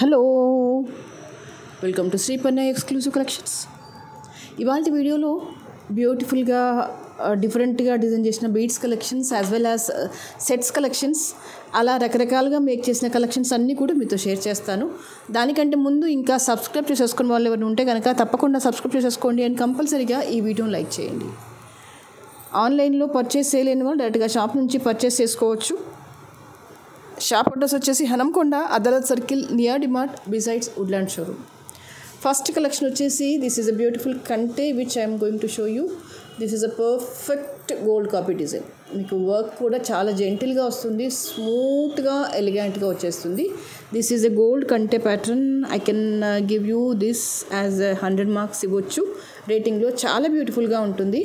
Hello, welcome to Sriparna exclusive collections. ఇవాళ వీడియోలో బ్యూటిఫుల్గా డిఫరెంట్గా డిజైన్ చేసిన beads collections as well as sets collections, అలా రకరకాలుగా మేక్ చేసిన కలెక్షన్స్ అన్నీ కూడా మీతో షేర్ చేస్తాను. దానికంటే ముందు ఇంకా సబ్స్క్రైబ్ చేసేసుకున్న వాళ్ళు ఎవరైనా ఉంటే కనుక తప్పకుండా సబ్స్క్రైబ్ చేసేసుకోండి అండ్ కంపల్సరీగా ఈ వీడియోని లైక్ చేయండి. ఆన్లైన్లో పర్చేస్ చేయలేని వాళ్ళు డైరెక్ట్గా షాప్ నుంచి పర్చేస్ చేసుకోవచ్చు. షాప్ అడ్రస్ వచ్చేసి Hanamkonda, Adalat circle, near DMart, besides Woodland showroom. First collection వచ్చేసి దిస్ ఈజ్ అ బ్యూటిఫుల్ కంటే which I'm going to show you. This is a perfect gold copy design. మీకు వర్క్ కూడా చాలా జెంటిల్గా వస్తుంది, స్మూత్గా ఎలిగెంట్గా వచ్చేస్తుంది. దిస్ ఈజ్ ఎ గోల్డ్ కంటే pattern. I can give you this as 100 marks ఇవ్వచ్చు రేటింగ్లో. చాలా బ్యూటిఫుల్గా ఉంటుంది,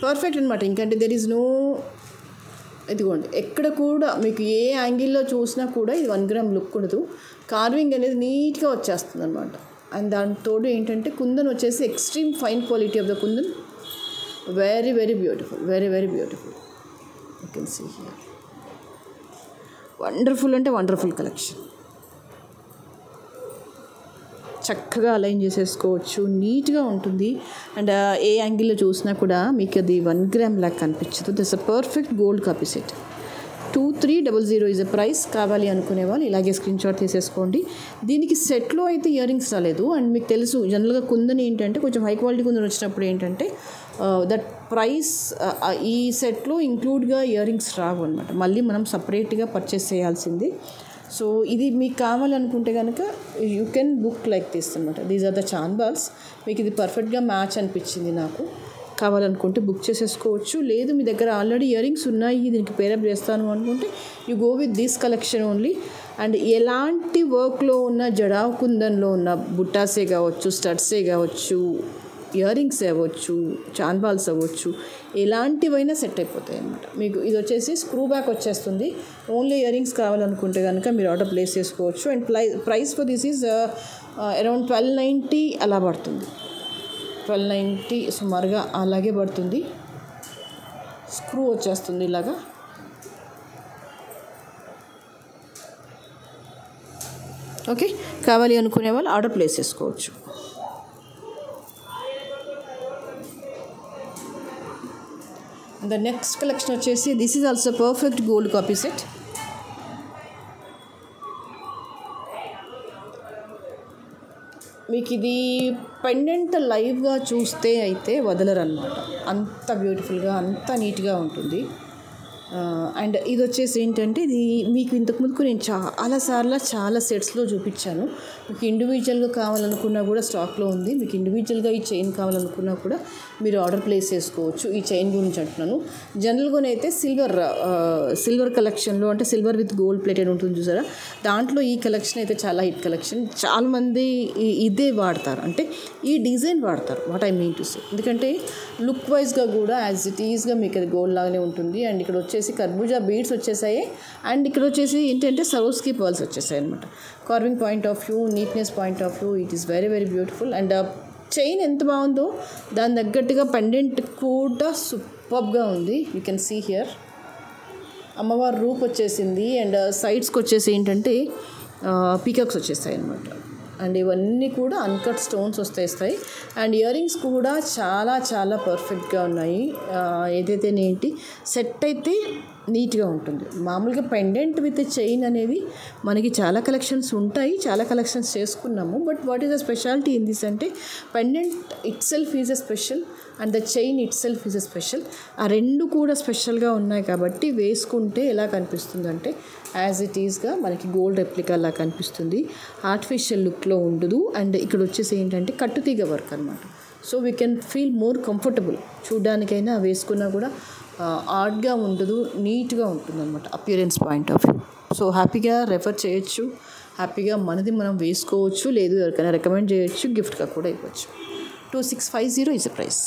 పర్ఫెక్ట్ అనమాట. ఇంకంటే దెర్ ఈజ్ నో, ఇదిగోండి ఎక్కడ కూడా మీకు ఏ యాంగిల్లో చూసినా కూడా ఇది 1 గ్రామ్ లుక్ ఉండదు. కార్వింగ్ అనేది నీట్గా వచ్చేస్తుంది అనమాట. అండ్ దాని తోడు ఏంటంటే కుందన్ వచ్చేసి extreme fine quality of the kundan. Very very beautiful, very very beautiful. You can see here. Wonderful అంటే వండర్ఫుల్ కలెక్షన్. చక్కగా అలైన్ చేసేసుకోవచ్చు, నీట్గా ఉంటుంది. అండ్ ఏ యాంగిల్లో చూసినా కూడా మీకు అది 1 గ్రామ్ లాగా కనిపించదు. This a perfect gold copy set. 2300 is a price. కావాలి అనుకునే వాళ్ళు ఇలాగే స్క్రీన్ షాట్ తీసేసుకోండి. దీనికి సెట్లో అయితే ఇయర్ రింగ్స్ రాలేదు. అండ్ మీకు తెలుసు జనరల్గా కుందన్ ఏంటంటే కొంచెం హై క్వాలిటీ కుందన్ వచ్చినప్పుడు ఏంటంటే దట్ ప్రైస్ ఈ సెట్లో ఇంక్లూడ్గా ఇయర్ రింగ్స్ రావు అనమాట. మళ్ళీ మనం సపరేట్గా పర్చేస్ చేయాల్సింది. సో ఇది మీకు కావాలనుకుంటే కనుక you can book like this అనమాట. These are the chan balls. మీకు ఇది పర్ఫెక్ట్గా మ్యాచ్ అనిపించింది నాకు. కావాలనుకుంటే బుక్ చేసేసుకోవచ్చు. లేదు మీ దగ్గర ఆల్రెడీ ఇయర్ రింగ్స్ ఉన్నాయి, దీనికి పేరప్ చేస్తాను అనుకుంటే you go with this collection only. And ఎలాంటి వర్క్లో ఉన్న జడావ్ కుందన్లో ఉన్న బుట్టాసే కావచ్చు, స్టడ్సే కావచ్చు, ఇయర్ రింగ్స్ అవ్వచ్చు, చాన్ బాల్స్ అవ్వచ్చు, ఎలాంటివైనా సెట్ అయిపోతాయి అన్నమాట. మీకు ఇది వచ్చేసి స్క్రూ బ్యాక్ వచ్చేస్తుంది. ఓన్లీ ఇయర్ రింగ్స్ కావాలనుకుంటే కనుక మీరు ఆర్డర్ ప్లేస్ చేసుకోవచ్చు. And price for this is around 1290 అలా పడుతుంది. 1290 సుమారుగా అలాగే పడుతుంది. స్క్రూ వచ్చేస్తుంది ఇలాగా. ఓకే, కావాలి అనుకునే వాళ్ళు ఆర్డర్ ప్లేస్ చేసుకోవచ్చు. ద నెక్స్ట్ కలెక్షన్ వచ్చేసి this is also perfect gold copy set. మీకు ఇది పెండెంట్ లైవ్గా చూస్తే అయితే వదలరన్నమాట. అంత బ్యూటిఫుల్గా, అంత నీట్గా ఉంటుంది. అండ్ ఇది వచ్చేసి ఏంటంటే ఇది మీకు ఇంతకుముందుకు నేను చాలా సెట్స్లో చూపించాను. మీకు ఇండివిజువల్గా కావాలనుకున్నా కూడా స్టాక్లో ఉంది. మీకు ఇండివిజువల్గా ఈ చైన్ కావాలనుకున్నా కూడా మీరు ఆర్డర్ ప్లేస్ చేసుకోవచ్చు. ఈ చైన్ గురించి అంటున్నాను. జనరల్గానైతే సిల్వర్ కలెక్షన్లో అంటే సిల్వర్ విత్ గోల్డ్ ప్లేటెడ్ ఉంటుంది చూసారా, దాంట్లో ఈ కలెక్షన్ అయితే చాలా హిట్ కలెక్షన్. చాలామంది ఇదే వాడతారు, అంటే ఈ డిజైన్ వాడతారు. What I mean to say, ఎందుకంటే లుక్ వైజ్గా కూడా యాజ్ ఇట్ ఈజ్గా మీకు అది గోల్డ్ లాగానే ఉంటుంది. అండ్ ఇక్కడ వచ్చేసి కర్బూజా బీడ్స్ వచ్చేసాయి. అండ్ ఇక్కడ వచ్చేసి ఏంటంటే సరోస్కి పర్ల్స్ వచ్చేసాయి అనమాట. Carving point of view, neatness point of view, it is very very beautiful. And chain ఎంత బాగుందో దాని తగ్గట్టుగా పెండెంట్ కూడా సూపర్గా ఉంది. You can see here. అమ్మవారి రూప్ వచ్చేసింది. అండ్ సైడ్స్కి వచ్చేసి ఏంటంటే పీకాక్స్ వచ్చేస్తాయి అనమాట. అండ్ ఇవన్నీ కూడా అన్కట్ స్టోన్స్ వస్తాయి. అండ్ ఇయర్ రింగ్స్ కూడా చాలా చాలా పర్ఫెక్ట్గా ఉన్నాయి. ఏదైతే ఏంటి సెట్ అయితే నీట్గా ఉంటుంది. మామూలుగా పెండెంట్ విత్ చైన్ అనేది మనకి చాలా కలెక్షన్స్ ఉంటాయి, చాలా కలెక్షన్స్ చేసుకున్నాము. But what is the speciality in this అంటే pendant itself is a special and the chain itself is a special. ఆ రెండు కూడా స్పెషల్గా ఉన్నాయి కాబట్టి వేసుకుంటే ఎలా కనిపిస్తుంది అంటే యాజ్ ఇట్ ఈజ్గా మనకి గోల్డ్ రెప్లికా లా కనిపిస్తుంది. ఆర్టిఫిషియల్ లుక్లో ఉండదు. అండ్ ఇక్కడ వచ్చేసి ఏంటంటే కట్టుతీగ వర్క్ అనమాట. So we can feel more comfortable. చూడ్డానికైనా వేసుకున్నా కూడా ఆర్ట్గా ఉండదు, నీట్గా ఉంటుంది అనమాట appearance point of view. So హ్యాపీగా రెఫర్ చేయొచ్చు, హ్యాపీగా మనది మనం వేసుకోవచ్చు. లేదు ఎవరికైనా రికమెండ్ చేయొచ్చు, గిఫ్ట్గా కూడా ఇవ్వచ్చు. 2650 ఈజ్ అ ప్రైస్.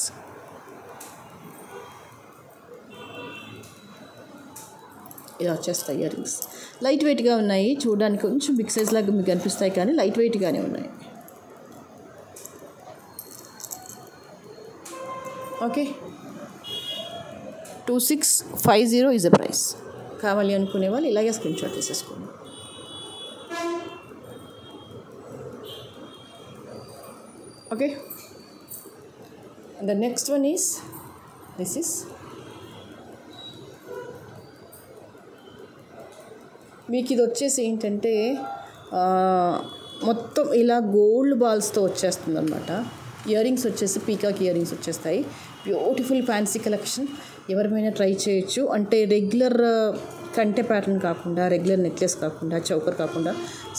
ఇలా వచ్చేస్తాయి ఇయర్ రింగ్స్. లైట్ వెయిట్గా ఉన్నాయి. చూడడానికి కొంచెం బిగ్ సైజ్ లాగా మీకు అనిపిస్తాయి కానీ లైట్ వెయిట్గానే ఉన్నాయి. Okay, 2650 is a price. కావాలి అనుకునే వాళ్ళు ఇలాగే స్క్రీన్ షాట్ తీసేసుకోండి. Okay, the next one is this is మీకు ఇది వచ్చేసి ఏంటంటే మొత్తం ఇలా గోల్డ్ బాల్స్తో వచ్చేస్తుంది అనమాట. ఇయర్ రింగ్స్ వచ్చేసి పీకాక్ ఇయర్ రింగ్స్ వచ్చేస్తాయి. బ్యూటిఫుల్ ఫ్యాన్సీ కలెక్షన్, ఎవరిమైనా ట్రై చేయొచ్చు. అంటే రెగ్యులర్ కంటె ప్యాటర్న్ కాకుండా, రెగ్యులర్ నెక్లెస్ కాకుండా, చౌకర్ కాకుండా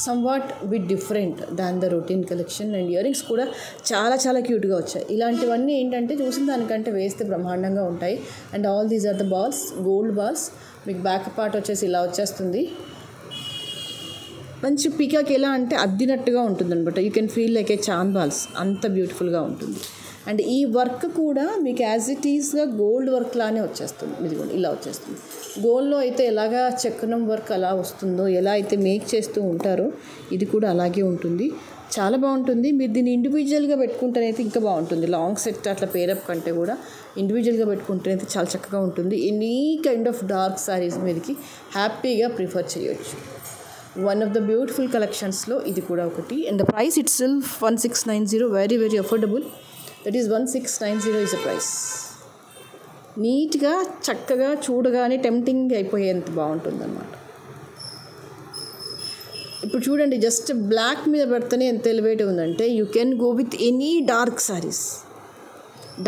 some what bit different than the routine collection. And ear rings కూడా చాలా చాలా క్యూట్గా వచ్చాయి. ఇలాంటివన్నీ ఏంటంటే చూసిన దానికంటే వేస్తే బ్రహ్మాండంగా ఉంటాయి. And all these are the balls, gold balls. మీకు బ్యాక్ పార్ట్ వచ్చేసి ఇలా వచ్చేస్తుంది. మంచి పీకాక్ ఎలా అంటే అద్దినట్టుగా ఉంటుంది అనమాట. You can feel like A Chand balls, అంత బ్యూటిఫుల్గా ఉంటుంది. అండ్ ఈ వర్క్ కూడా మీకు యాజ్ ఇట్ ఈస్గా గోల్డ్ వర్క్ లానే వచ్చేస్తుంది. ఇది కూడా ఇలా వచ్చేస్తుంది. గోల్డ్లో అయితే ఎలాగా చక్రం వర్క్ అలా వస్తుందో, ఎలా అయితే మేక్ చేస్తూ ఉంటారో ఇది కూడా అలాగే ఉంటుంది. చాలా బాగుంటుంది. మీరు దీన్ని ఇండివిజువల్గా పెట్టుకుంటేనైతే ఇంకా బాగుంటుంది. లాంగ్ సెట్ అట్లా పేరప్ కంటే కూడా ఇండివిజువల్గా పెట్టుకుంటేనైతే చాలా చక్కగా ఉంటుంది. Any kind of dark saris మీదకి హ్యాపీగా ప్రిఫర్ చేయొచ్చు. వన్ ఆఫ్ ద బ్యూటిఫుల్ కలెక్షన్స్లో ఇది కూడా ఒకటి. And the price it self 1690, very very affordable. That is 1690 is the price. నీట్గా చక్కగా చూడగానే టెంప్టింగ్ అయిపోయేంత బాగుంటుంది అన్నమాట. ఇప్పుడు చూడండి, జస్ట్ బ్లాక్ మీద పెడితేనే ఎంత ఎలివేటివ్ ఉందంటే you can go with any dark sarees.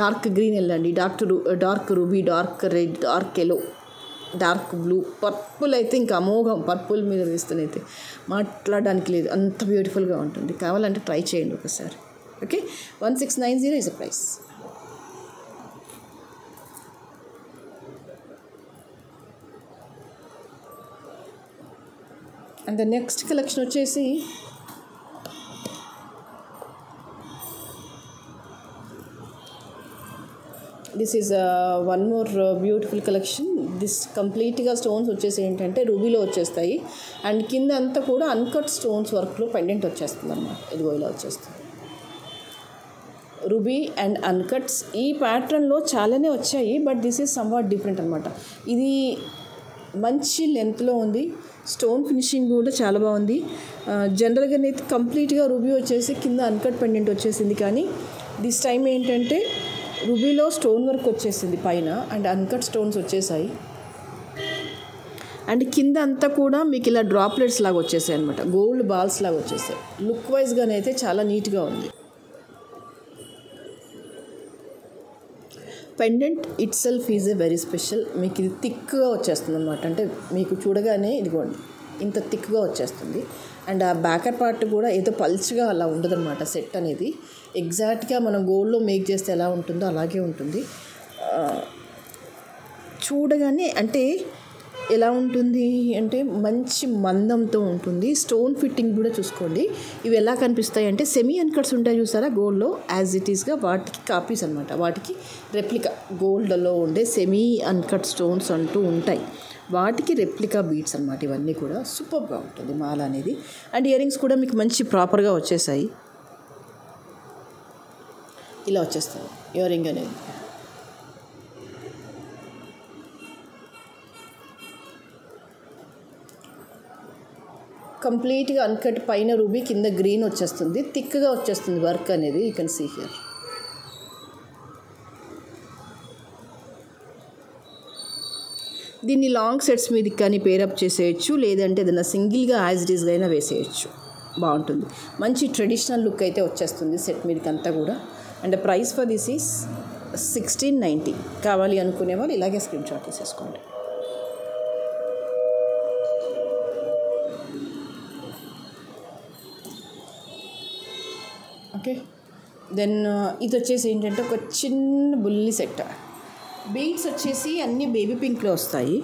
Dark green వెళ్ళండి, dark ruby, dark red, dark yellow, dark blue, purple అయితే ఇంకా అమోఘం. పర్పుల్ మీద వేస్తేనైతే మాట్లాడడానికి లేదు, అంత బ్యూటిఫుల్గా ఉంటుంది. కావాలంటే ట్రై చేయండి ఒకసారి. Okay, 1690 is the price. And the next collection వచ్చేసి this is one more beautiful collection. This కంప్లీట్గా స్టోన్స్ వచ్చేసి ఏంటంటే రూబీలో వచ్చేస్తాయి. అండ్ కింద అంతా కూడా అన్కట్ స్టోన్స్ వర్క్లో పెండెంట్ వచ్చేస్తుంది అన్నమాట. ఇదిగో ఇలా వచ్చేస్తుంది. రూబీ అండ్ అన్కట్స్ ఈ ప్యాటర్న్లో చాలానే వచ్చాయి, but this is somewhat different అనమాట. ఇది మంచి లెంత్లో ఉంది. స్టోన్ ఫినిషింగ్ కూడా చాలా బాగుంది. జనరల్గా అయితే కంప్లీట్గా రూబీ వచ్చేసి కింద అన్కట్ పెండెంట్ వచ్చేసింది, కానీ దిస్ టైం ఏంటంటే రూబీలో స్టోన్ వర్క్ వచ్చేసింది పైన, అండ్ అన్కట్ స్టోన్స్ వచ్చేసాయి. అండ్ కింద అంతా కూడా మీకు ఇలా డ్రాప్లెట్స్ లాగా వచ్చేసాయి అనమాట, గోల్డ్ బాల్స్ లాగా వచ్చేసాయి. లుక్ వైజ్గానైతే చాలా నీట్గా ఉంది. Pendant itself is a very special. మీకు ఇది థిక్గా వచ్చేస్తుంది అనమాట. అంటే మీకు చూడగానే ఇదిగోండి ఇంత థిక్గా వచ్చేస్తుంది. అండ్ ఆ బ్యాకర్ పార్ట్ కూడా ఏదో పల్చగా అలా ఉండదు అనమాట. సెట్ అనేది ఎగ్జాక్ట్గా మనం గోల్డ్లో మేక్ చేస్తే ఎలా ఉంటుందో అలాగే ఉంటుంది. చూడగానే అంటే ఎలా ఉంటుంది అంటే మంచి మందంతో ఉంటుంది. స్టోన్ ఫిట్టింగ్ కూడా చూసుకోండి. ఇవి ఎలా కనిపిస్తాయి అంటే సెమీ అన్కట్స్ ఉంటాయి చూసారా గోల్డ్లో, యాజ్ ఇట్ ఈస్గా వాటికి కాపీస్ అనమాట. వాటికి రెప్లికా గోల్డ్లో ఉండే సెమీ అన్కట్ స్టోన్స్ అంటూ ఉంటాయి, వాటికి రెప్లికా బీడ్స్ అనమాట. ఇవన్నీ కూడా సూపర్గా ఉంటుంది మాల అనేది. అండ్ ఇయర్ రింగ్స్ కూడా మీకు మంచి ప్రాపర్గా వచ్చేసాయి. ఇలా వచ్చేస్తుంది ఇయర్ రింగ్ అనేది. కంప్లీట్గా అన్కట్ పైన రూబీ, కింద గ్రీన్ వచ్చేస్తుంది. థిక్గా వచ్చేస్తుంది వర్క్ అనేది. You can see here. దీన్ని లాంగ్ సెట్స్ మీదకి కానీ పేరప్ చేసేయచ్చు, లేదంటే ఏదైనా సింగిల్గా యాజ్ ఇట్ ఈస్గా అయినా వేసేయచ్చు. బాగుంటుంది. మంచి ట్రెడిషనల్ లుక్ అయితే వచ్చేస్తుంది సెట్ మీదకి అంతా కూడా. And price for this is 1690. కావాలి అనుకునే వాళ్ళు ఇలాగే స్క్రీన్ షాట్ తీసేసుకోండి. ఓకే, దెన్ ఇది వచ్చేసి ఏంటంటే ఒక చిన్న బుల్లి సెట్. బీడ్స్ వచ్చేసి అన్నీ బేబీ పింక్లో వస్తాయి.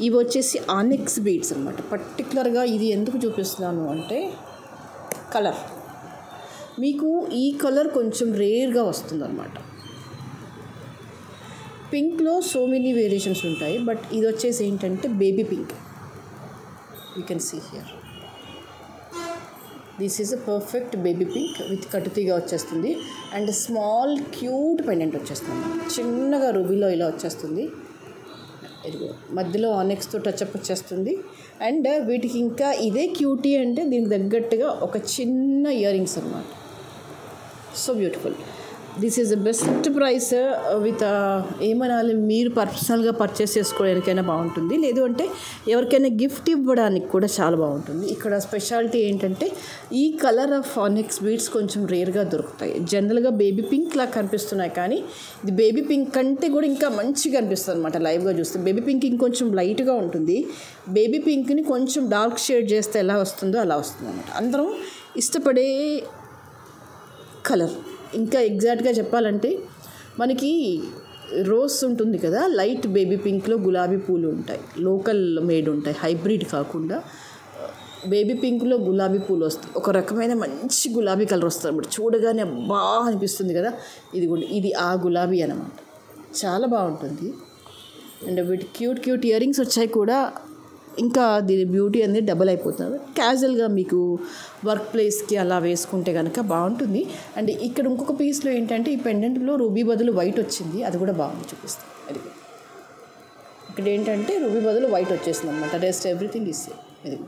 ఇవి వచ్చేసి ఆనిక్స్ బీడ్స్ అనమాట. పర్టికులర్గా ఇది ఎందుకు చూపిస్తున్నాను అంటే కలర్, మీకు ఈ కలర్ కొంచెం రేర్గా వస్తుంది అనమాట. పింక్లో సో మెనీ వేరియేషన్స్ ఉంటాయి, బట్ ఇది వచ్చేసి ఏంటంటే baby pink. You can see here. This is a perfect baby pink with కటుతీగా వచ్చేస్తుంది. అండ్ స్మాల్ క్యూట్ పెండెంట్ వచ్చేస్తుంది. చిన్నగా రూబీలో ఇలా వచ్చేస్తుంది. మధ్యలో ఆనెక్స్తో టచ్అప్ వచ్చేస్తుంది. అండ్ వీటికి ఇంకా ఇదే క్యూటీ అంటే దీనికి తగ్గట్టుగా ఒక చిన్న ఇయర్ రింగ్స్ అన్నమాట. So beautiful. This is the best price with ఏమనాలి, మీరు పర్సనల్గా పర్చేస్ చేసుకోవడానికైనా బాగుంటుంది, లేదు అంటే ఎవరికైనా గిఫ్ట్ ఇవ్వడానికి కూడా చాలా బాగుంటుంది. ఇక్కడ స్పెషాలిటీ ఏంటంటే ఈ కలర్ ఆఫ్ ఆనిక్స్ బీడ్స్ కొంచెం రేర్గా దొరుకుతాయి. జనరల్గా బేబీ పింక్ లా కనిపిస్తున్నాయి, కానీ ఇది బేబీ పింక్ కంటే కూడా ఇంకా మంచిగా అనిపిస్తుంది అనమాట. లైవ్గా చూస్తే బేబీ పింక్ ఇంకొంచెం లైట్గా ఉంటుంది. బేబీ పింక్ని కొంచెం డార్క్ షేడ్ చేస్తే ఎలా వస్తుందో అలా వస్తుంది అనమాట. అందరం ఇష్టపడే కలర్. ఇంకా ఎగ్జాక్ట్గా చెప్పాలంటే మనకి రోజ్ ఉంటుంది కదా, లైట్ బేబీ పింక్లో గులాబీ పూలు ఉంటాయి, లోకల్ మేడ్ ఉంటాయి, హైబ్రిడ్ కాకుండా బేబీ పింక్లో గులాబీ పూలు వస్తాయి. ఒక రకమైన మంచి గులాబీ కలర్ వస్తుంది అన్నమాట. చూడగానే బాగా అనిపిస్తుంది కదా. ఇది ఆ గులాబీ అన్నమాట. చాలా బాగుంటుంది. అండ్ వీటి క్యూట్ క్యూట్ ఇయర్ రింగ్స్ వచ్చాయి కూడా. ఇంకా దీని బ్యూటీ అనేది డబల్ అయిపోతుంది. క్యాజువల్గా మీకు వర్క్ ప్లేస్కి అలా వేసుకుంటే కనుక బాగుంటుంది. అండ్ ఇక్కడ ఇంకొక పీస్లో ఏంటంటే ఈ పెండెంట్లో రూబీ బదులు వైట్ వచ్చింది, అది కూడా బాగుంది, చూపిస్తాను. అది ఇక్కడ ఏంటంటే రూబీ బదులు వైట్ వచ్చేసింది అనమాట. Rest everything is same. ఇది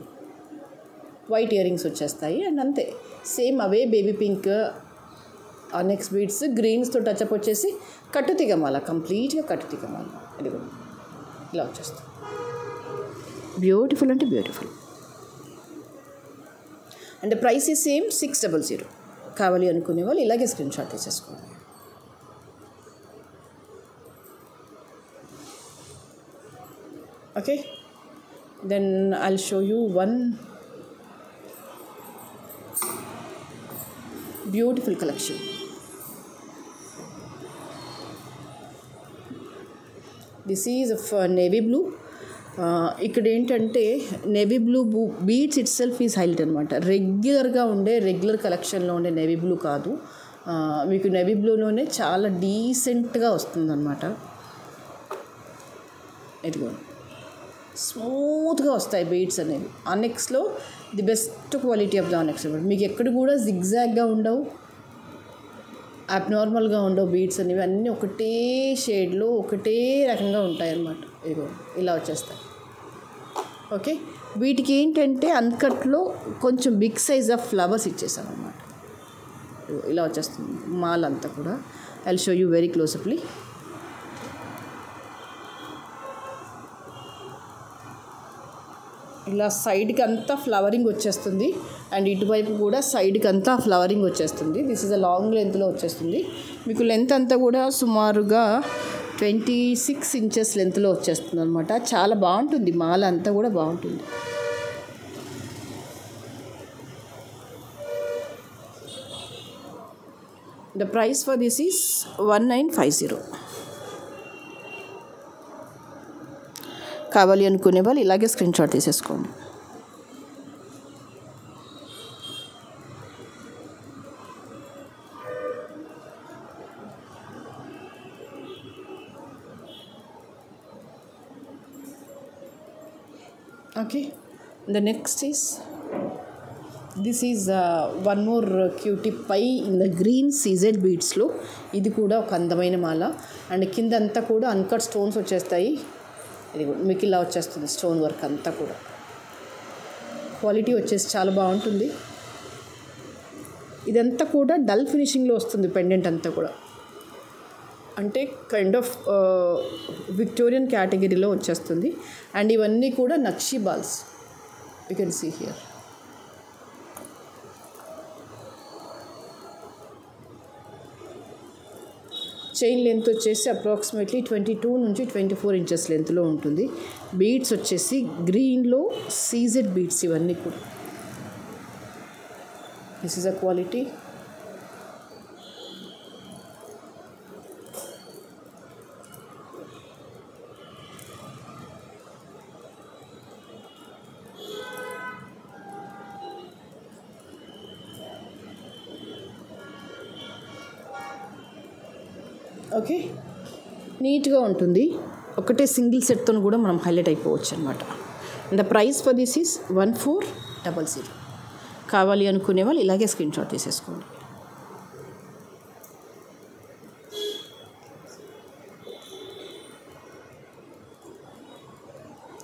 వైట్ ఇయర్ రింగ్స్ వచ్చేస్తాయి. అండ్ అంతే సేమ్ అవే బేబీ పింక్ ఆనిక్స్ బీడ్స్ గ్రీన్స్తో టచ్అప్ వచ్చేసి కట్టుతిగమాల, కంప్లీట్గా కట్టుతిగమాల. ఇది కూడా ఇలా వచ్చేస్తుంది. బ్యూటిఫుల్ అంటే బ్యూటిఫుల్. అండ్ ప్రైస్ ఈ సేమ్ 600. కావాలి అనుకునే వాళ్ళు ఇలాగే స్క్రీన్ షాట్ తీసేసుకోండి. Okay, then I'll show you one beautiful collection. This is navy blue. ఇక్కడ ఏంటంటే navy blue beads itself is highlight అనమాట. రెగ్యులర్ కలెక్షన్లో ఉండే నేవీ బ్లూ కాదు, మీకు నేవీ బ్లూలోనే చాలా డీసెంట్గా వస్తుందన్నమాట. ఇదిగో స్మూత్గా వస్తాయి బీడ్స్ అనేవి. ఆనిక్స్లో the best quality of the onyx అనమాట. మీకు ఎక్కడ కూడా జిగ్జాగ్గా ఉండవు, అబ్నార్మల్గా ఉండవు. బీడ్స్ అనేవి అన్నీ ఒకటే షేడ్లో ఒకటే రకంగా ఉంటాయి అన్నమాట. ఇదిగో ఇలా వచ్చేస్తాయి. ఓకే, వీటికి ఏంటంటే అన్కట్లో కొంచెం బిగ్ సైజ్ ఆఫ్ ఫ్లవర్స్ ఇచ్చేసాం అన్నమాట. ఇలా వచ్చేస్తుంది మాల్ అంతా కూడా. I will show you very closely. ఇలా సైడ్కి అంతా ఫ్లవరింగ్ వచ్చేస్తుంది. అండ్ ఇటువైపు కూడా సైడ్కి అంతా ఫ్లవరింగ్ వచ్చేస్తుంది. దిస్ ఈజ్ అ లాంగ్ లెంత్లో వచ్చేస్తుంది. మీకు లెంత్ అంతా కూడా సుమారుగా 26 inches లెంత్లో వచ్చేస్తుంది అనమాట. చాలా బాగుంటుంది, మాల అంతా కూడా బాగుంటుంది. The price for this is 1950. కావాలి అనుకునే వాళ్ళు ఇలాగే స్క్రీన్ షాట్ తీసేసుకోండి. Okay, the next is this is one more cutie pie in the green C Z బీడ్స్లో. ఇది కూడా ఒక అందమైన మాల. అండ్ కింద అంతా కూడా అన్కట్ స్టోన్స్ వచ్చేస్తాయి. ఇది మీకు ఇలా వచ్చేస్తుంది స్టోన్ వర్క్ అంతా కూడా. క్వాలిటీ వచ్చేసి చాలా బాగుంటుంది. ఇదంతా కూడా డల్ ఫినిషింగ్లో వస్తుంది పెండెంట్ అంతా కూడా. అంటే కైండ్ ఆఫ్ విక్టోరియన్ కేటగిరీలో వచ్చేస్తుంది. అండ్ ఇవన్నీ కూడా నక్షీ balls, you can see here. Chain length వచ్చేసి అప్రాక్సిమేట్లీ 22 నుంచి 24 inches లెంత్లో ఉంటుంది. బీడ్స్ వచ్చేసి గ్రీన్లో సీజెడ్ బీడ్స్ ఇవన్నీ కూడా. This is a quality. Okay, నీట్గా ఉంటుంది. ఒకటే సింగిల్ సెట్తో కూడా మనం హైలైట్ అయిపోవచ్చు అనమాట. The price for this is 1400. కావాలి అనుకునే వాళ్ళు ఇలాగే స్క్రీన్ షాట్ తీసేసుకోండి.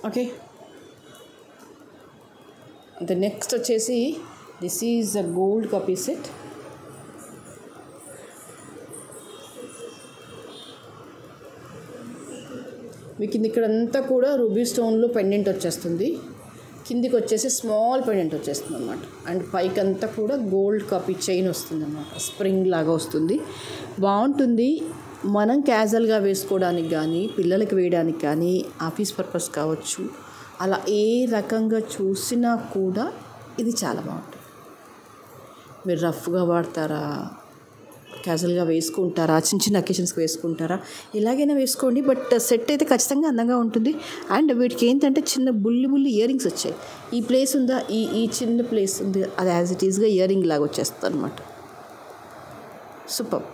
ఓకే, ద నెక్స్ట్ వచ్చేసి this is a gold copy set. మీకు ఇక్కడంతా కూడా రూబీ స్టోన్లో పెండెంట్ వచ్చేస్తుంది. కిందికి వచ్చేసి స్మాల్ పెండెంట్ వచ్చేస్తుంది అనమాట. అండ్ పైకంతా కూడా గోల్డ్ కాపీ చైన్ వస్తుంది అన్నమాట. స్ప్రింగ్ లాగా వస్తుంది, బాగుంటుంది. మనం క్యాజువల్గా వేసుకోవడానికి కానీ, పిల్లలకి వేయడానికి కానీ, ఆఫీస్ పర్పస్ కావచ్చు, అలా ఏ రకంగా చూసినా కూడా ఇది చాలా బాగుంటుంది. మీరు రఫ్గా వాడతారా, క్యాజువల్గా వేసుకుంటారా, చిన్న చిన్న అకేషన్స్కి వేసుకుంటారా, ఎలాగైనా వేసుకోండి. బట్ సెట్ అయితే ఖచ్చితంగా అందంగా ఉంటుంది. అండ్ వీటికి ఏంటంటే చిన్న బుల్లి ఇయర్ రింగ్స్ వచ్చాయి. ఈ ప్లేస్ ఉందా, ఈ చిన్న ప్లేస్ ఉంది, అది యాజ్ ఇట్ ఈస్గా ఇయర్ రింగ్ లాగా వచ్చేస్తుంది అనమాట. సూపర్.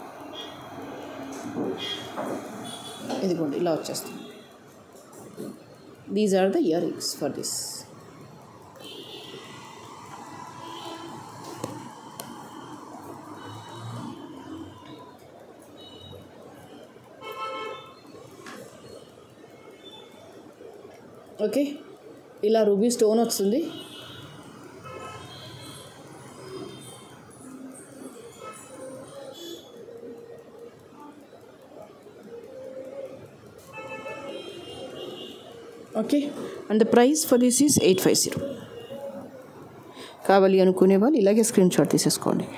ఇదిగోండి ఇలా వచ్చేస్తుంది. These are the earrings for this. Okay, ఇలా రూబీ స్టోన్ వస్తుంది. Okay, and the price for this is 850. కావాలి అనుకునే వాళ్ళు ఇలాగే స్క్రీన్ షాట్ తీసేసుకోండి.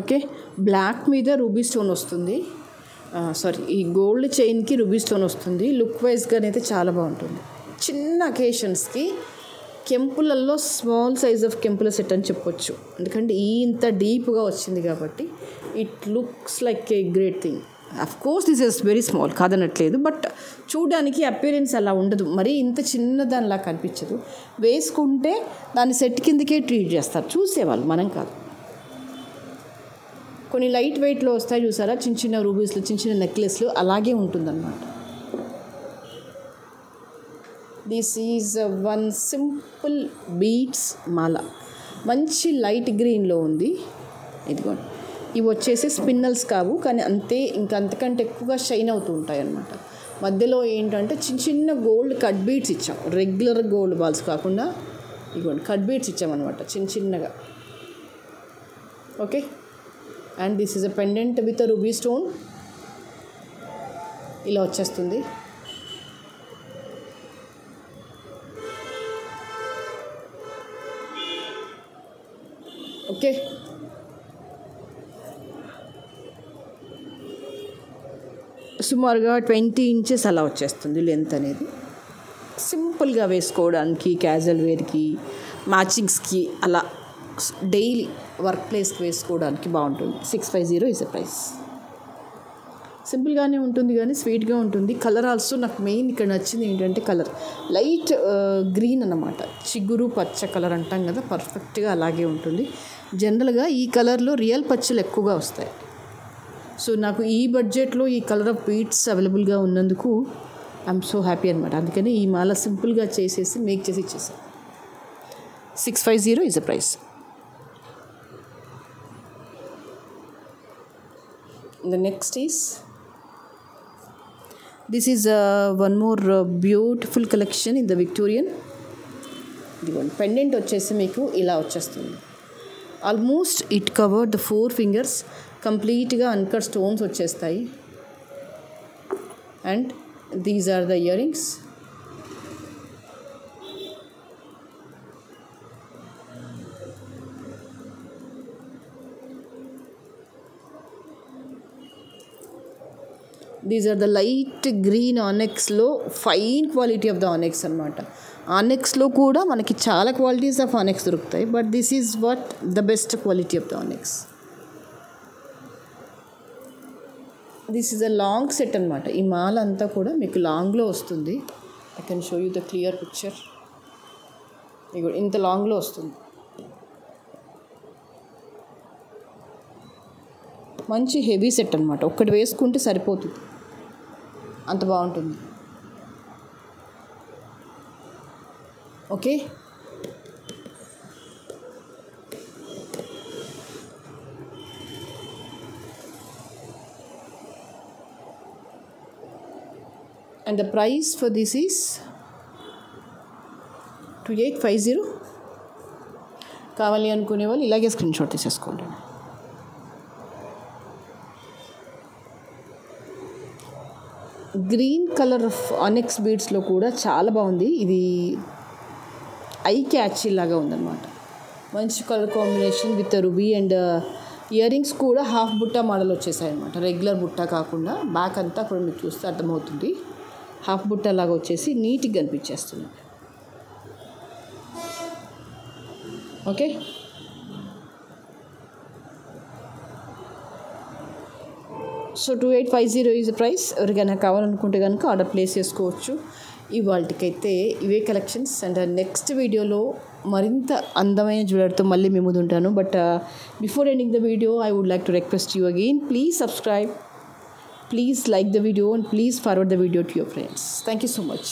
ఓకే, బ్లాక్ మీద రూబీ స్టోన్ వస్తుంది. సారీ, ఈ గోల్డ్ చైన్కి రూబీ స్టోన్ వస్తుంది. లుక్ వైజ్గానైతే చాలా బాగుంటుంది. చిన్న అకేషన్స్కి కెంపులలో స్మాల్ సైజ్ ఆఫ్ కెంపుల సెట్ అని చెప్పొచ్చు. ఎందుకంటే ఇంత డీప్గా వచ్చింది కాబట్టి it looks like a great thing. Of course this is very small, కాదనట్లేదు. బట్ చూడడానికి అపియరెన్స్ అలా ఉండదు, మరి ఇంత చిన్నదానిలా కనిపించదు. వేసుకుంటే దాన్ని సెట్ కిందకే ట్రీట్ చేస్తారు చూసేవాళ్ళు, మనం కాదు. కొన్ని లైట్ వెయిట్లో వస్తాయి చూసారా, చిన్న చిన్న రూబీస్లు, చిన్న చిన్న నెక్లెస్లు, అలాగే ఉంటుందన్నమాట. This is one simple beads మాల, మంచి లైట్ గ్రీన్లో ఉంది. ఇదిగోండి, ఇవి వచ్చేసి స్పిన్నల్స్ కావు, కానీ అంతే, ఇంకా అంతకంటే ఎక్కువగా షైన్ అవుతూ ఉంటాయి అన్నమాట. మధ్యలో ఏంటంటే చిన్న చిన్న గోల్డ్ కట్ బీడ్స్ ఇచ్చాం, రెగ్యులర్ గోల్డ్ బాల్స్ కాకుండా ఇదిగోండి కట్ బీడ్స్ ఇచ్చామన్నమాట చిన్న చిన్నగా. Okay, and this is a pendant with a ruby stone. ఇలా వచ్చేస్తుంది. ఓకే, సుమారుగా 20 ఇంచెస్ అలా వచ్చేస్తుంది లెంత్ అనేది. సింపుల్గా వేసుకోవడానికి, క్యాజువల్ వేర్కి, మ్యాచింగ్స్కి, అలా డైలీ వర్క్ ప్లేస్కి వేసుకోవడానికి బాగుంటుంది. 650 ఇస్ ద ప్రైస్. సింపుల్గానే ఉంటుంది కానీ స్వీట్గా ఉంటుంది. కలర్ ఆల్సో నాకు మెయిన్ ఇక్కడ నచ్చింది ఏంటంటే కలర్ లైట్ గ్రీన్ అన్నమాట. చిగురు పచ్చ కలర్ అంటాం కదా, పర్ఫెక్ట్గా అలాగే ఉంటుంది. జనరల్గా ఈ కలర్లో రియల్ పచ్చలు ఎక్కువగా వస్తాయి. సో నాకు ఈ బడ్జెట్లో ఈ కలర్ ఆఫ్ బీడ్స్ అవైలబుల్గా ఉన్నందుకు ఐఎమ్ సో హ్యాపీ అనమాట. అందుకని ఈ మాల సింపుల్గా చేసేసి మేక్ చేసి ఇచ్చేసాను. 650 is the price. The next is, this is one more beautiful collection in the Victorian. ఇదిగోండి, పెండెంట్ వచ్చేసి మీకు ఇలా వచ్చేస్తుంది. Almost it covered the 4 fingers. కంప్లీట్గా అన్కట్ స్టోన్స్ వచ్చేస్తాయి. And these are the earrings. These are the light green ఆనెక్స్లో fine quality of the onyx అనమాట. ఆనెక్స్లో కూడా మనకి చాలా క్వాలిటీస్ ఆఫ్ ఆనెక్స్ దొరుకుతాయి, but this is what the best quality of the onyx. This is a long set అనమాట. ఈ మాల అంతా కూడా మీకు లాంగ్లో వస్తుంది. I can show you the clear picture. ఇగో ఇంత లాంగ్లో వస్తుంది. మంచి హెవీ సెట్ అనమాట. ఒక్కటి వేసుకుంటే సరిపోతుంది, అంత బాగుంటుంది. Okay, and the price for this is 2850. కావాలి అనుకునే వాళ్ళు ఇలాగే స్క్రీన్ షాట్ తీసేసుకోండి. గ్రీన్ కలర్ ఆనెక్స్ బీడ్స్లో కూడా చాలా బాగుంది. ఇది ఐ క్యాచీ లాగా ఉందన్నమాట. మంచి colour combination with ruby and ear rings కూడా హాఫ్ బుట్ట మోడల్ వచ్చేసాయి అనమాట. రెగ్యులర్ బుట్ట కాకుండా బ్యాక్ అంతా కూడా మీకు చూస్తే అర్థమవుతుంది. హాఫ్ బుట్ట లాగా వచ్చేసి నీట్గా కనిపించేస్తుంది. Okay, so 2850 is price. ఎవరికైనా కావాలనుకుంటే కనుక ఆర్డర్ ప్లేస్ చేసుకోవచ్చు. ఇవాళకైతే ఇవే కలెక్షన్స్. అండ్ నెక్స్ట్ వీడియోలో మరింత అందమైన జ్యువెలరీతో మళ్ళీ మీ ముందు ఉంటాను. But before ending the video I would like to request you again, please subscribe, please like the video and please forward the video to your friends. Thank you so much.